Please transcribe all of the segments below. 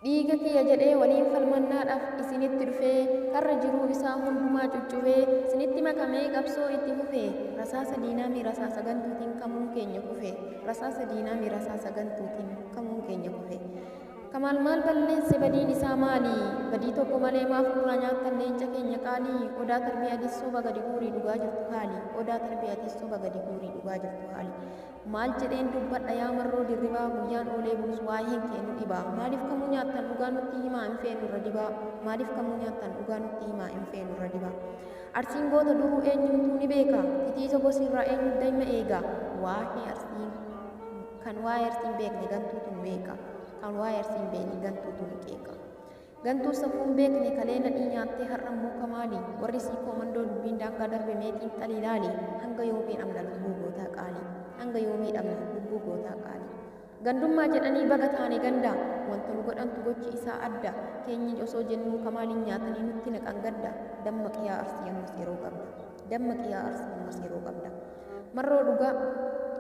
Dhiiga kiyya jedhee waliin falmannaadhaaf isinitti dhufee karra jiruu isaa hundumaa cuccubee isinitti makamee qabsoo itti fufee rasaasa diinaami rasaasa gantuutiin kamuun keenya kufe rasaasa diinaami rasaasa gantuutiin kamuun keenya kufe. Kamaal maal balleesse badiin isaa maali? Badii tokko malee maaf nurraa nyaattan leenca keenya qaalii? Odaa tarbiyyaatis soba gadi guurii dhugaa jirtu haali. Odaa tarbiyyaatis soba gadi guurii dhugaa jirtu haali. Maal jedheen dubbadha yaa marroo dirribaa guyyaan oolee bulus waa'een keenu dhibaa. Maaliif kamuu nyaattan dhugaa nutti himaa hin feenu irra dibaa. Maaliif kamuu nyaattan dhugaa nutti himaa hin feenu irra dibaa. Arsiin goota duruu eenyumtuu ni beeka. Titiisa gosirraa eenyu daa'ima eega. Waa'ee arsiin kan waa'ee arsiin beekne gantuutu ni beeka. Kan waa'ee arsiin beekne gantuutu ni qeeqa. Gantuu safuun beekne kalee nadhii nyaattee har'an muka maali? Warri sii koomandoo dubbiin daangaa darbe meetiin xalii laali? Hanga yoomii dhabna lubbuu gootaa qaali. Hanga yoomii dhabna lubbuu gootaa qaali. Gandummaa jedhanii baga taane ganda wanta nu godhantu gochi isaa adda. Keenyi osoo jennuu kamaaliin nyaatanii nutti naqan gadda. Damma qiyaa arsii ammas yeroo qabda. Damma qiyaa arsii ammas yeroo qabda.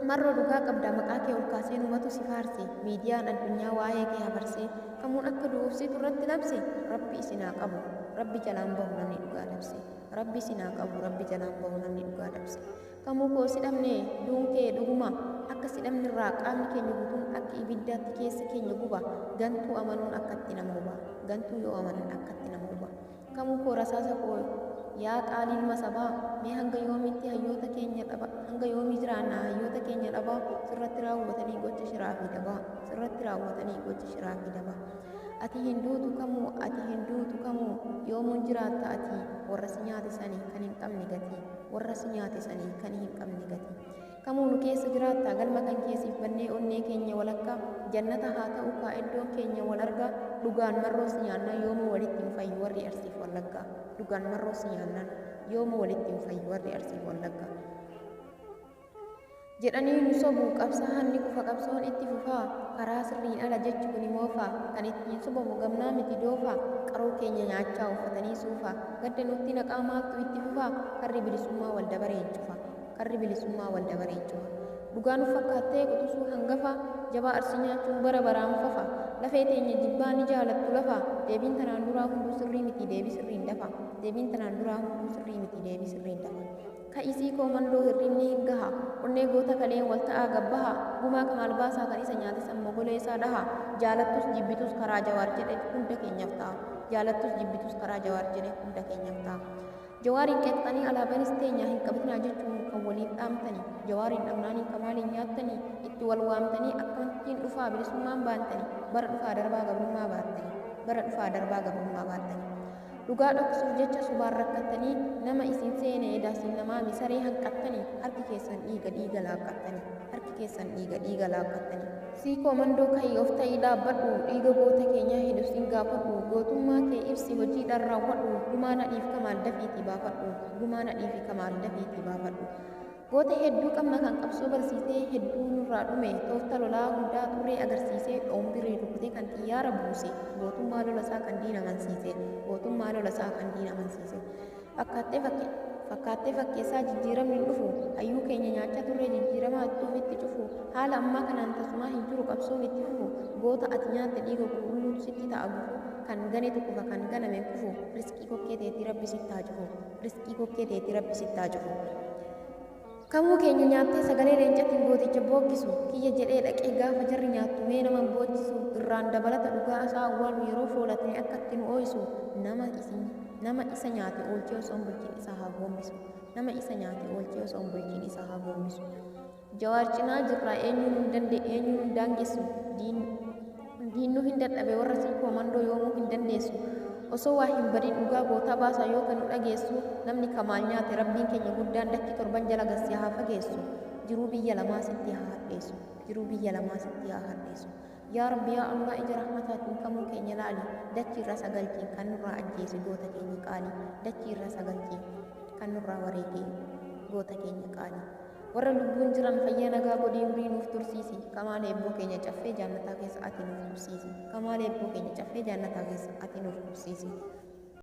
Marroo dhugaa qabda maqaa kee ol kaasee numatu si faarse miidiyaan addunyaa waa'ee kee habarsee kamuun akka du'uufsitu irratti labse rabbi isinaa qabu rabbi jalaan bahu namni dhugaa labse rabbi isinaa qabu rabbi jalaan bahu namni dhugaa labse kamuu koo sidhamne duun kee dhuguma akka sidhamni irraa qaamni keenya guutuun akka ibiddaatti keessa keenya guba gantuu amanuun akkatti nama huba gantuu yoo amanan akkatti nama huba kamuu koo rasaasa koo yaa qaalii ilma sabaa mee hanga yoomiitti hayyoota keenya dhaba hanga yoomii jiraanna hayyoota keenya dhaba sirratti raawwatanii gocha shiraa fi dabaa sirratti raawwatanii gocha shiraa fi dabaa ati hinduutu kamuu yoomuun jiraatta ati warra si nyaate sanii kan hin qabne gatii warra si nyaate sanii kan hin qabne gatii kamuu nu keessa jiraatta galma kan keessiif bannee onnee keenya walakka jannata haa ta'u kaa iddoon keenya wal arga dhugaan marroo si nyaannan yoomuu walitti hin fayyu warri arsiif wallaggaa dhugaan marroo si nyaannan yoomuu walitti hin fayyu warri arsiif wallaggaa jedhanii nu sobuu qabsaa'an ni kufa qabsoon itti fufaa karaa sirriin ala jechu kun moofaa kan ittiin sobamu gamnaa miti doofaa qaroo keenya nyaachaa uffatanii suufaa gadda nutti naqaa maaltu itti fufaa karri bilisummaa wal dabareen cufa karri bilisummaa wal dabareen cufa dhugaan fakkaattee quxisuu hangafa jabaa arsii nyaachuun bara baraan fafa lafee teenya jibbaa ni jaalattu lafa deebiin tanaan duraa hunduu sirrii miti deebii sirriin dafa deebiin tanaan duraa hunduu sirrii miti deebii sirriin dafa ka'isii koomandoo hirrinni hin gaha onnee goota kaleen wal ta'aa gabbaha gumaa kamaal baasaa kan isa nyaate san mogolee isaa dhaha jaalattus jibbitus karaa jawaar jedhe hunda keenyaaf ta'a jaalattus jibbitus karaa jawaar jedhe hunda keenyaaf ta'a jawaariin qeexxanii alaabanis teenya hin qabatinaa jechuun kan waliin dhaamtanii jawaariin dhabnaanii kamaaliin nyaattanii itti wal waamtanii akkamittiin dhufaa bilisummaan baantanii bara dhufaa darbaa gabrummaa baattanii dhugaa dhoksuuf jecha subaan rakkattanii nama isin seene edaasin namaa misaree hanqattanii harki keessan dhiiga laaqqattanii sii koomandoo ka'ii of ta'ii dhaabbadhu dhiiga goota keenyaa hedus hin gaafadhu gootummaa kee ibsi hojiidhaan raawwadhu gumaa nadhiif kamaal dafiitii baafadhu goota hedduu qabna kan qabsoo barsiisee hedduu nurraa dhume toofta lolaa hundaa turee agarsiisee dhoombirii rukutee kan xiyyaara buuse gootummaa lolasaa kan diina amansiise fakkaattee fakkeessaa jijjiiramni dhufu hayyuu keenya nyaachaa turree jijjiiramaa ittuuf itti cufu haala ammaa kanaan tasumaa hin jiru qabsoon itti fufu goota ati nyaatte dhiiga qulqulluutu sitti ta'a gufu kan gane tokko kan ganame kufu riskii kokkee teetii rabbi sittaa cufu kamuu keenya nyaattee sagalee leencatti gooticha bookkisu kiyya jedhee dhaqee gaafa jarri nyaattu mee nama boochisu irraan dabalata dhugaa isaa awwaalu yeroo foolatee akkatti nu ooyisu nama isa nyaate oolchee osoo hin bulchiin isaa haa goombisu jawaar cinaa jirraa eenyuun hin daangessu diinnu hin dadhabe warra sii koomandoo yoomuu hin dandeessu osoo waa hin badin dhugaa gootaa baasaa yoo kan nu dhageessu namni kamaal nyaate rabbiin keenya guddaan dachii torban jala gassee haa fageessu jiruu biyya lamaa sitti haa hadheessu yaa rabbi yaa allah ija rahmataatiin kamuu keenya laali dachii irra sagalchiin kan nurraa ajjeese goota keenya qaali dachii irra sagalchiin kan nurraa wareegee goota keenya qaali warra lubbuun jiran fayyaa nagaa godhii umurii nuuf tursiisi kamaal eebboo keenya caffee jannataa keessa ati nuuf tursiisi